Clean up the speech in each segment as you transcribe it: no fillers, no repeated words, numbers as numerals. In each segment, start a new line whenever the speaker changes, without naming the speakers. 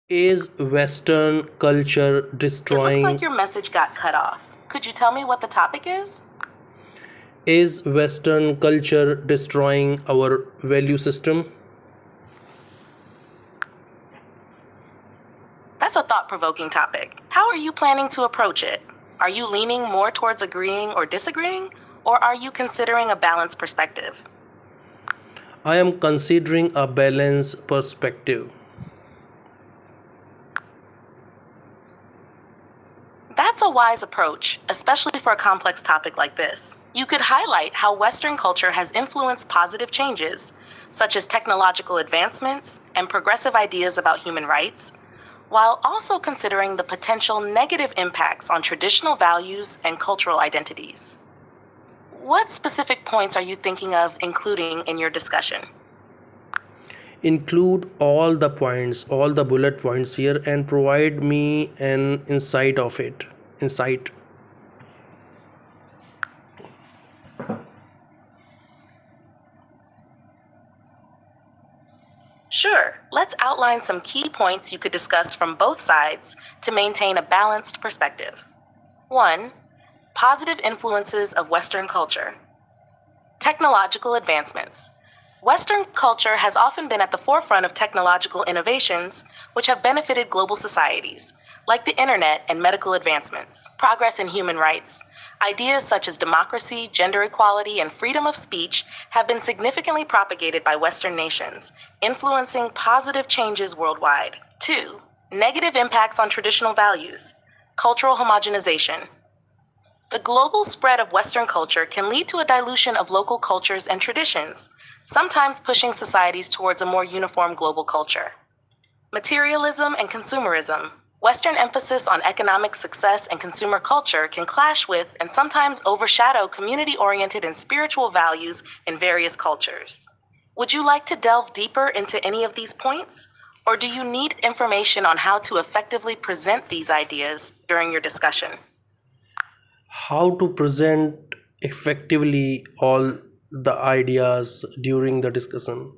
Is Western culture
It looks like
destroying
your message got cut off. Could you tell me what the topic is?
is Western culture destroying our value system?
That's a thought-provoking topic. How are you planning to approach it? Are you leaning more towards agreeing or disagreeing, or are you considering a balanced perspective?
I am considering a balanced perspective.
That's a wise approach, especially for a complex topic like this. You could highlight how Western culture has influenced positive changes, such as technological advancements and progressive ideas about human rights, while also considering the potential negative impacts on traditional values and cultural identities. What specific points are you thinking of including in your discussion?
Include all the points, all the bullet points here and provide me an insight of it. Insight.
Sure, let's outline some key points you could discuss from both sides to maintain a balanced perspective. 1. Positive influences of Western culture. Technological advancements. Western culture has often been at the forefront of technological innovations which have benefited global societies, like the internet and medical advancements. Progress in human rights. Ideas such as democracy, gender equality, and freedom of speech have been significantly propagated by Western nations, influencing positive changes worldwide. 2. Negative impacts on traditional values. Cultural homogenization. The global spread of Western culture can lead to a dilution of local cultures and traditions, sometimes pushing societies towards a more uniform global culture. Materialism and consumerism. Western emphasis on economic success and consumer culture can clash with and sometimes overshadow community oriented and spiritual values in various cultures. Would you like to delve deeper into any of these points? Or do you need information on how to effectively present these ideas during your discussion?
How to present effectively all the ideas during the discussion.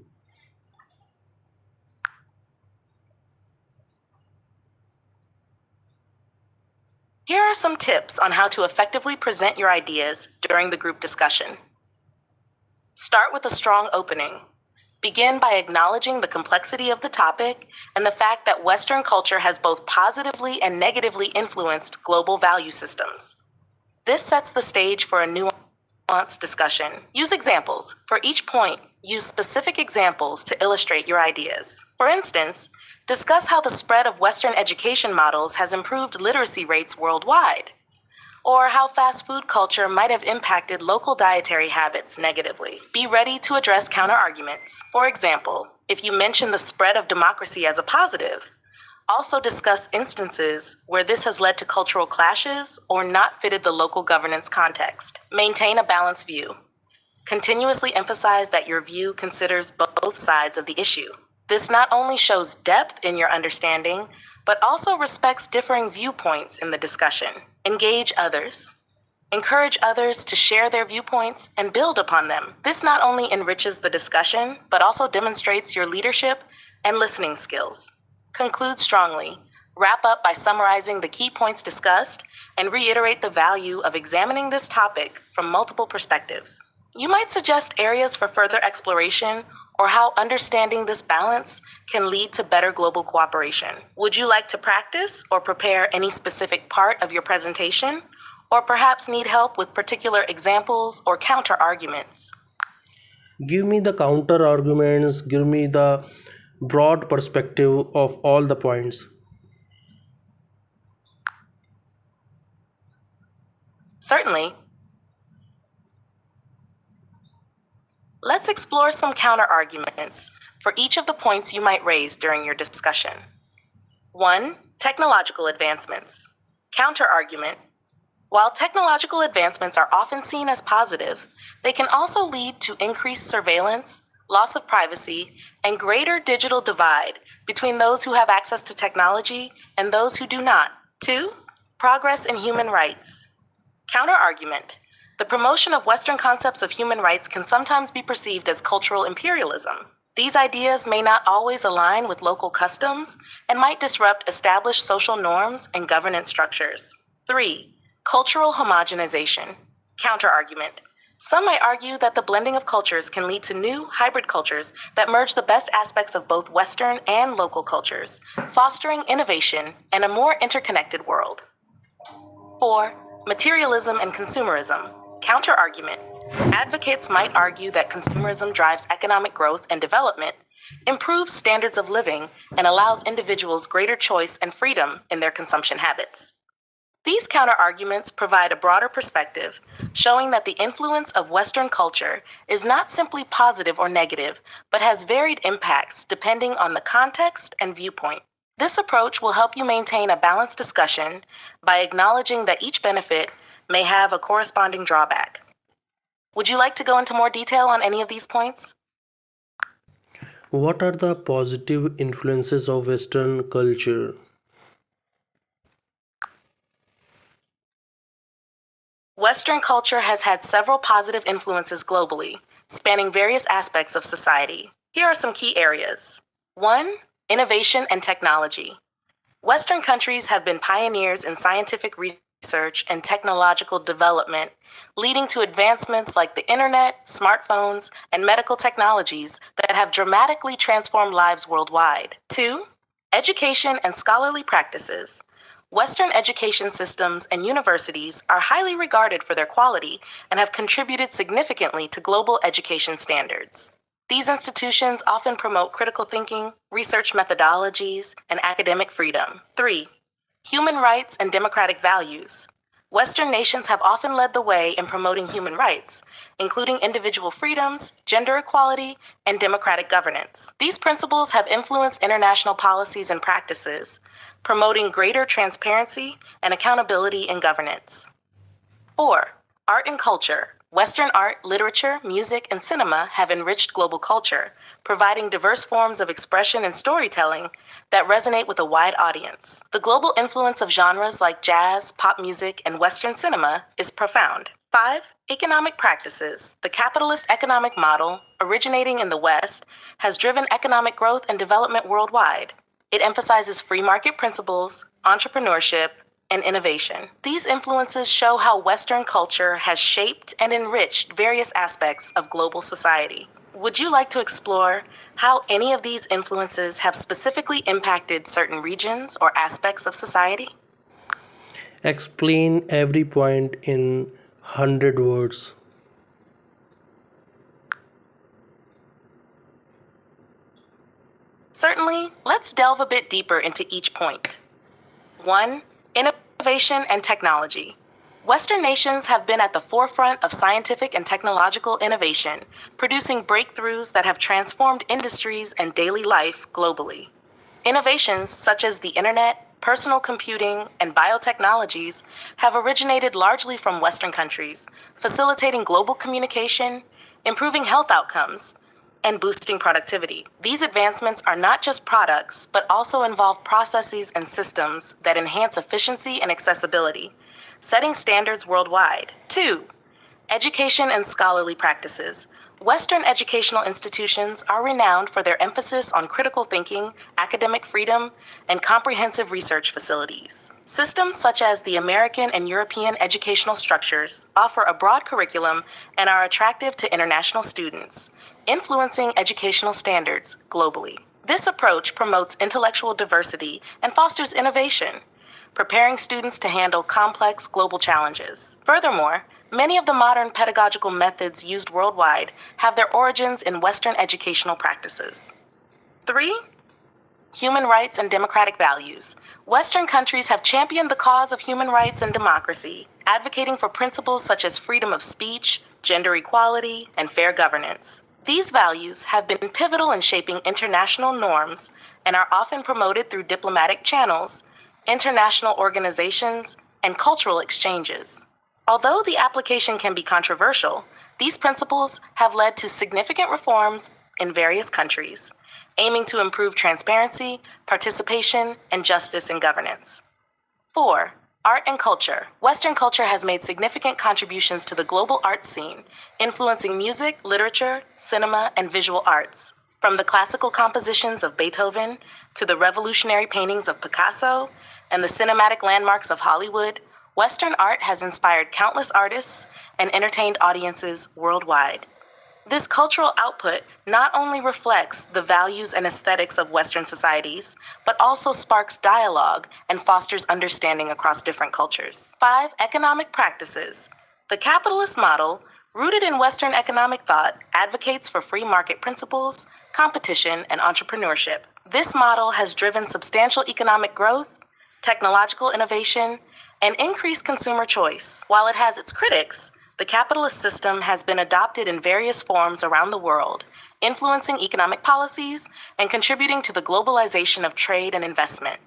Here are some tips on how to effectively present your ideas during the group discussion. Start with a strong opening. Begin by acknowledging the complexity of the topic and the fact that Western culture has both positively and negatively influenced global value systems. This sets the stage for a nuanced discussion. Use examples. For each point, use specific examples to illustrate your ideas. For instance, discuss how the spread of Western education models has improved literacy rates worldwide, or how fast food culture might have impacted local dietary habits negatively. Be ready to address counterarguments. For example, if you mention the spread of democracy as a positive, also discuss instances where this has led to cultural clashes or not fitted the local governance context. Maintain a balanced view. Continuously emphasize that your view considers both sides of the issue. This not only shows depth in your understanding, but also respects differing viewpoints in the discussion. Engage others. Encourage others to share their viewpoints and build upon them. This not only enriches the discussion, but also demonstrates your leadership and listening skills. Conclude strongly. Wrap up by summarizing the key points discussed and reiterate the value of examining this topic from multiple perspectives. You might suggest areas for further exploration or how understanding this balance can lead to better global cooperation. Would you like to practice or prepare any specific part of your presentation? Or perhaps need help with particular examples or counter arguments?
Give me the counter arguments, give me the broad perspective of all the points.
Certainly. Let's explore some counter arguments for each of the points you might raise during your discussion. 1. Technological advancements. Counter argument. While technological advancements are often seen as positive, they can also lead to increased surveillance, loss of privacy, and greater digital divide between those who have access to technology and those who do not. 2. Progress in human rights. Counterargument. The promotion of Western concepts of human rights can sometimes be perceived as cultural imperialism. These ideas may not always align with local customs and might disrupt established social norms and governance structures. 3. Cultural homogenization. Counterargument. Some might argue that the blending of cultures can lead to new, hybrid cultures that merge the best aspects of both Western and local cultures, fostering innovation and a more interconnected world. 4. Materialism and consumerism. Counterargument. Advocates might argue that consumerism drives economic growth and development, improves standards of living, and allows individuals greater choice and freedom in their consumption habits. These counterarguments provide a broader perspective, showing that the influence of Western culture is not simply positive or negative, but has varied impacts depending on the context and viewpoint. This approach will help you maintain a balanced discussion by acknowledging that each benefit may have a corresponding drawback. Would you like to go into more detail on any of these points?
What are the positive influences of Western culture?
Western culture has had several positive influences globally, spanning various aspects of society. Here are some key areas. 1. Innovation and technology. Western countries have been pioneers in scientific research and technological development, leading to advancements like the internet, smartphones, and medical technologies that have dramatically transformed lives worldwide. 2. Education and scholarly practices. Western education systems and universities are highly regarded for their quality and have contributed significantly to global education standards. These institutions often promote critical thinking, research methodologies, and academic freedom. 3. Human rights and democratic values. Western nations have often led the way in promoting human rights, including individual freedoms, gender equality, and democratic governance. These principles have influenced international policies and practices, promoting greater transparency and accountability in governance. 4. Art and culture. Western art, literature, music, and cinema have enriched global culture, providing diverse forms of expression and storytelling that resonate with a wide audience. The global influence of genres like jazz, pop music, and Western cinema is profound. 5. Economic practices. The capitalist economic model, originating in the West, has driven economic growth and development worldwide. It emphasizes free market principles, entrepreneurship, and innovation. These influences show how Western culture has shaped and enriched various aspects of global society. Would you like to explore how any of these influences have specifically impacted certain regions or aspects of society?
Explain every point in 100 words.
Certainly, let's delve a bit deeper into each point. 1. Innovation and technology. Western nations have been at the forefront of scientific and technological innovation, producing breakthroughs that have transformed industries and daily life globally. Innovations such as the internet, personal computing, and biotechnologies have originated largely from Western countries, facilitating global communication, improving health outcomes, and boosting productivity. These advancements are not just products, but also involve processes and systems that enhance efficiency and accessibility, setting standards worldwide. 2. Education and scholarly practices. Western educational institutions are renowned for their emphasis on critical thinking, academic freedom, and comprehensive research facilities. Systems such as the American and European educational structures offer a broad curriculum and are attractive to international students, influencing educational standards globally. This approach promotes intellectual diversity and fosters innovation, preparing students to handle complex global challenges. Furthermore, many of the modern pedagogical methods used worldwide have their origins in Western educational practices. 3. Human rights and democratic values. Western countries have championed the cause of human rights and democracy, advocating for principles such as freedom of speech, gender equality, and fair governance. These values have been pivotal in shaping international norms and are often promoted through diplomatic channels, international organizations, and cultural exchanges. Although the application can be controversial, these principles have led to significant reforms in various countries, aiming to improve transparency, participation, and justice in governance. 4. Art and culture. Western culture has made significant contributions to the global art scene, influencing music, literature, cinema, and visual arts. From the classical compositions of Beethoven to the revolutionary paintings of Picasso and the cinematic landmarks of Hollywood, Western art has inspired countless artists and entertained audiences worldwide. This cultural output not only reflects the values and aesthetics of Western societies, but also sparks dialogue and fosters understanding across different cultures. 5. Economic practices. The capitalist model, rooted in Western economic thought, advocates for free market principles, competition, and entrepreneurship. This model has driven substantial economic growth, technological innovation, and increased consumer choice. While it has its critics, the capitalist system has been adopted in various forms around the world, influencing economic policies and contributing to the globalization of trade and investment.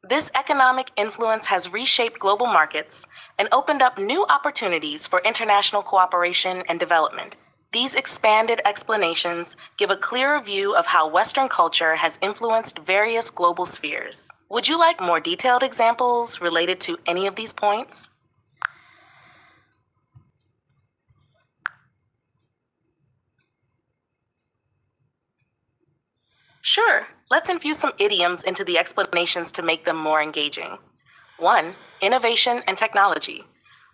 This economic influence has reshaped global markets and opened up new opportunities for international cooperation and development. These expanded explanations give a clearer view of how Western culture has influenced various global spheres. Would you like more detailed examples related to any of these points? Sure, let's infuse some idioms into the explanations to make them more engaging. 1. Innovation and technology.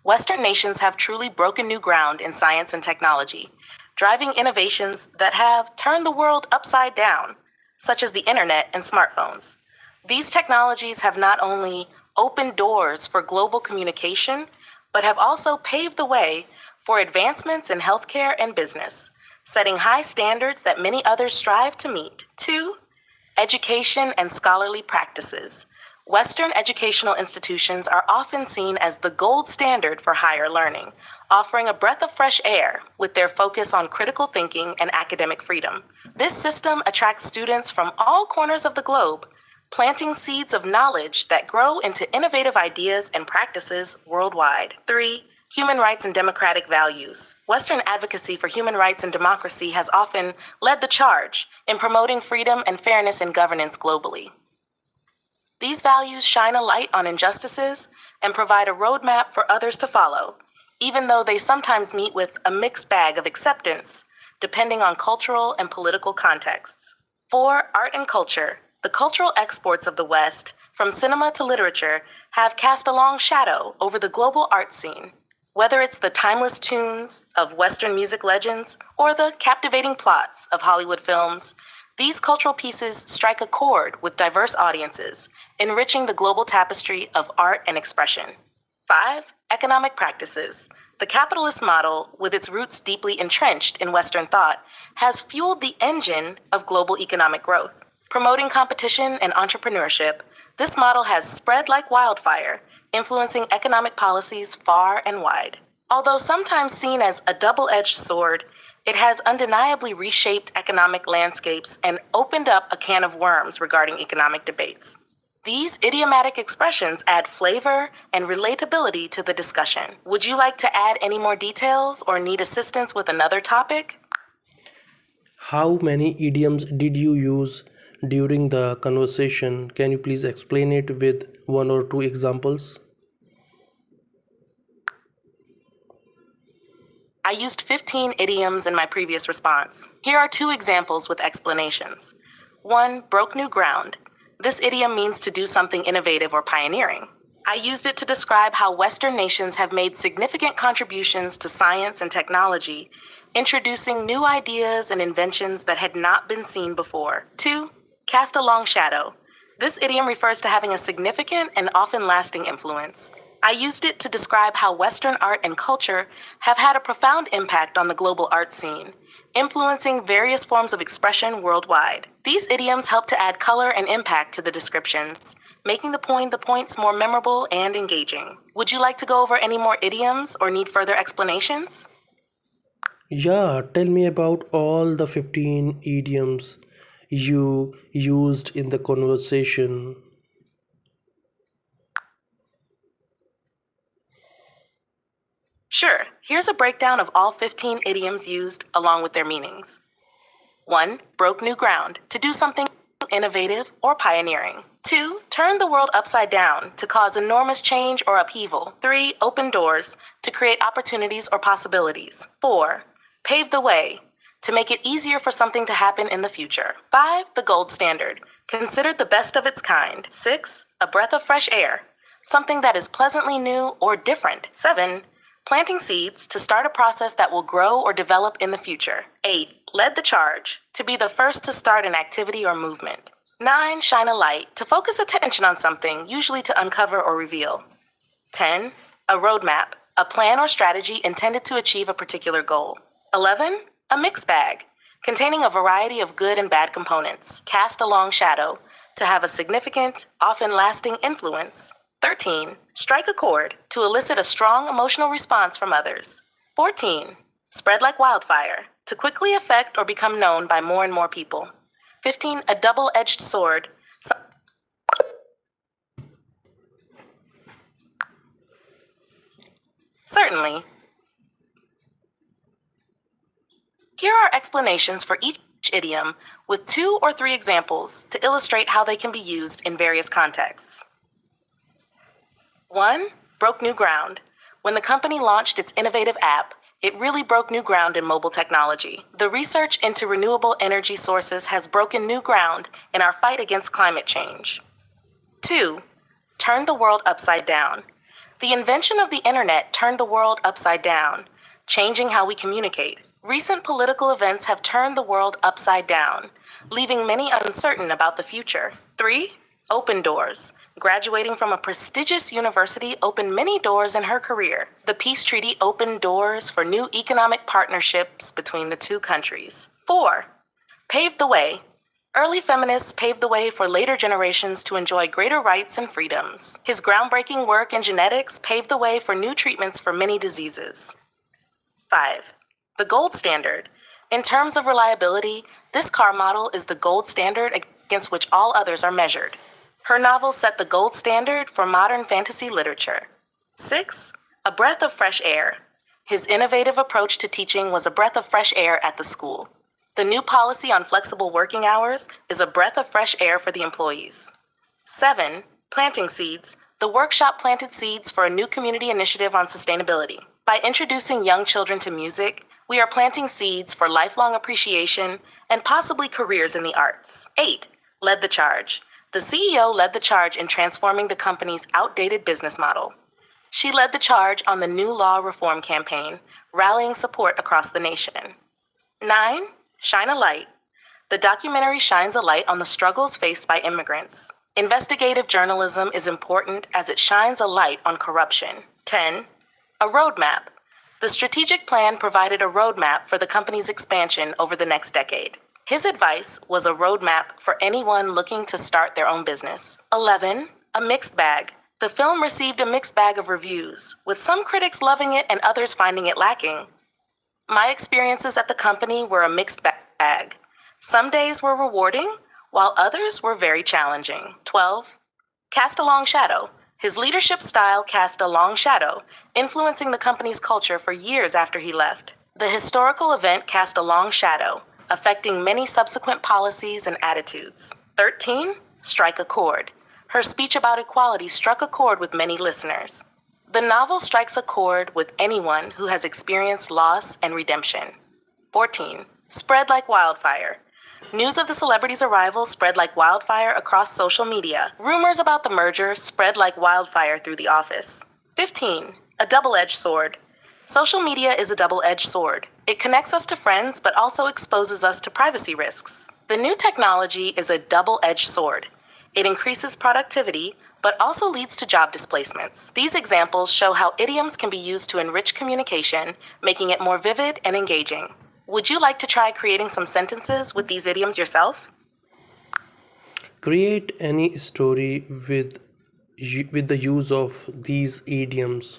Western nations have truly broken new ground in science and technology, driving innovations that have turned the world upside down, such as the internet and smartphones. These technologies have not only opened doors for global communication, but have also paved the way for advancements in healthcare and business, setting high standards that many others strive to meet. 2. Education and scholarly practices. Western educational institutions are often seen as the gold standard for higher learning, offering a breath of fresh air with their focus on critical thinking and academic freedom. This system attracts students from all corners of the globe, planting seeds of knowledge that grow into innovative ideas and practices worldwide. 3. Human rights and democratic values. Western advocacy for human rights and democracy has often led the charge in promoting freedom and fairness in governance globally. These values shine a light on injustices and provide a roadmap for others to follow, even though they sometimes meet with a mixed bag of acceptance, depending on cultural and political contexts. 4. Art and culture. The cultural exports of the West, from cinema to literature, have cast a long shadow over the global art scene. Whether it's the timeless tunes of Western music legends or the captivating plots of Hollywood films, these cultural pieces strike a chord with diverse audiences, enriching the global tapestry of art and expression. 5. Economic practices. The capitalist model, with its roots deeply entrenched in Western thought, has fueled the engine of global economic growth. Promoting competition and entrepreneurship, this model has spread like wildfire, influencing economic policies far and wide. Although sometimes seen as a double-edged sword, it has undeniably reshaped economic landscapes and opened up a can of worms regarding economic debates. These idiomatic expressions add flavor and relatability to the discussion. Would you like to add any more details or need assistance with another topic?
How many idioms did you use during the conversation? Can you please explain it with one or two examples?
I used 15 idioms in my previous response. Here are two examples with explanations. 1. Broke new ground. This idiom means to do something innovative or pioneering. I used it to describe how Western nations have made significant contributions to science and technology, introducing new ideas and inventions that had not been seen before. 2. Cast a long shadow. This idiom refers to having a significant and often lasting influence. I used it to describe how Western art and culture have had a profound impact on the global art scene, influencing various forms of expression worldwide. These idioms help to add color and impact to the descriptions, making the points more memorable and engaging. Would you like to go over any more idioms or need further explanations?
Yeah, tell me about all the 15 idioms you used in the conversation.
Sure, here's a breakdown of all 15 idioms used along with their meanings. 1. Broke new ground, to do something innovative or pioneering. 2. Turn the world upside down, to cause enormous change or upheaval. 3. Open doors, to create opportunities or possibilities. 4. Pave the way, to make it easier for something to happen in the future. 5. The gold standard, considered the best of its kind. 6. A breath of fresh air, something that is pleasantly new or different. 7. Planting seeds to start a process that will grow or develop in the future. 8. Led the charge, to be the first to start an activity or movement. 9. Shine a light, to focus attention on something, usually to uncover or reveal. 10. A roadmap, a plan or strategy intended to achieve a particular goal. 11. A mixed bag, containing a variety of good and bad components. Cast a long shadow, to have a significant, often lasting influence. 13. Strike a chord, to elicit a strong emotional response from others. 14. Spread like wildfire, to quickly affect or become known by more and more people. 15. A double-edged sword. Certainly. Here are explanations for each idiom with 2 or 3 examples to illustrate how they can be used in various contexts. 1. Broke new ground. When the company launched its innovative app, it really broke new ground in mobile technology. The research into renewable energy sources has broken new ground in our fight against climate change. 2. Turned the world upside down. The invention of the internet turned the world upside down, changing how we communicate. Recent political events have turned the world upside down, leaving many uncertain about the future. 3. Open doors. Graduating from a prestigious university opened many doors in her career. The peace treaty opened doors for new economic partnerships between the two countries. 4. Paved the way. Early feminists paved the way for later generations to enjoy greater rights and freedoms. His groundbreaking work in genetics paved the way for new treatments for many diseases. 5. The gold standard. In terms of reliability, this car model is the gold standard against which all others are measured. Her novel set the gold standard for modern fantasy literature. 6. A breath of fresh air. His innovative approach to teaching was a breath of fresh air at the school. The new policy on flexible working hours is a breath of fresh air for the employees. 7. Planting seeds. The workshop planted seeds for a new community initiative on sustainability. By introducing young children to music, we are planting seeds for lifelong appreciation and possibly careers in the arts. 8. Led the charge. The CEO led the charge in transforming the company's outdated business model. She led the charge on the new law reform campaign, rallying support across the nation. 9. Shine a light. The documentary shines a light on the struggles faced by immigrants. Investigative journalism is important as it shines a light on corruption. 10. A roadmap. The strategic plan provided a roadmap for the company's expansion over the next decade. His advice was a roadmap for anyone looking to start their own business. 11. A mixed bag. The film received a mixed bag of reviews, with some critics loving it and others finding it lacking. My experiences at the company were a mixed bag. Some days were rewarding, while others were very challenging. 12. Cast a long shadow. His leadership style cast a long shadow, influencing the company's culture for years after he left. The historical event cast a long shadow, affecting many subsequent policies and attitudes. 13. Strike a chord. Her speech about equality struck a chord with many listeners. The novel strikes a chord with anyone who has experienced loss and redemption. 14. Spread like wildfire. News of the celebrity's arrival spread like wildfire across social media. Rumors about the merger spread like wildfire through the office. 15. A double-edged sword. Social media is a double-edged sword. It connects us to friends, but also exposes us to privacy risks. The new technology is a double-edged sword. It increases productivity, but also leads to job displacements. These examples show how idioms can be used to enrich communication, making it more vivid and engaging. Would you like to try creating some sentences with these idioms yourself?
Create any story with the use of these idioms.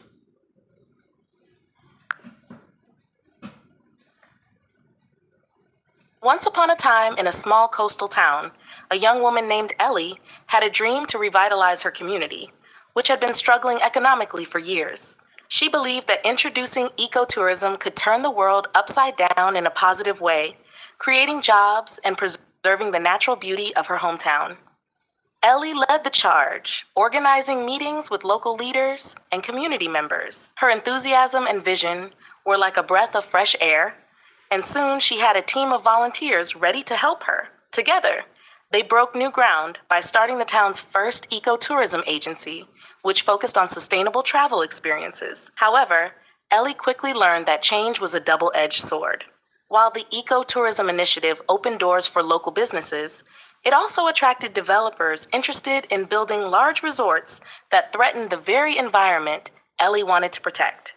Once upon a time, in a small coastal town, a young woman named Ellie had a dream to revitalize her community, which had been struggling economically for years. She believed that introducing ecotourism could turn the world upside down in a positive way, creating jobs and preserving the natural beauty of her hometown. Ellie led the charge, organizing meetings with local leaders and community members. Her enthusiasm and vision were like a breath of fresh air, and soon she had a team of volunteers ready to help her. Together, they broke new ground by starting the town's first ecotourism agency, which focused on sustainable travel experiences. However, Ellie quickly learned that change was a double-edged sword. While the ecotourism initiative opened doors for local businesses, it also attracted developers interested in building large resorts that threatened the very environment Ellie wanted to protect.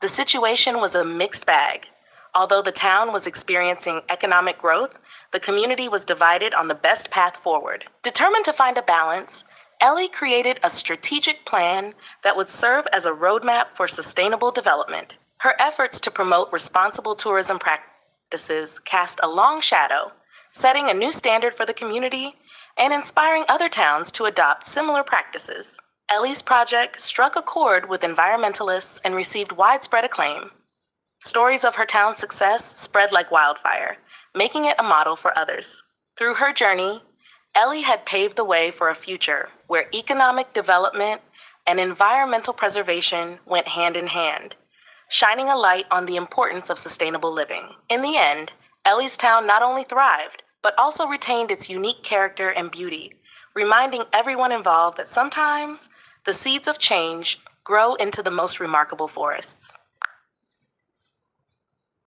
The situation was a mixed bag. Although the town was experiencing economic growth, the community was divided on the best path forward. Determined to find a balance, Ellie created a strategic plan that would serve as a roadmap for sustainable development. Her efforts to promote responsible tourism practices cast a long shadow, setting a new standard for the community and inspiring other towns to adopt similar practices. Ellie's project struck a chord with environmentalists and received widespread acclaim. Stories of her town's success spread like wildfire, making it a model for others. Through her journey, Ellie had paved the way for a future where economic development and environmental preservation went hand in hand, shining a light on the importance of sustainable living. In the end, Ellie's town not only thrived, but also retained its unique character and beauty, reminding everyone involved that sometimes the seeds of change grow into the most remarkable forests.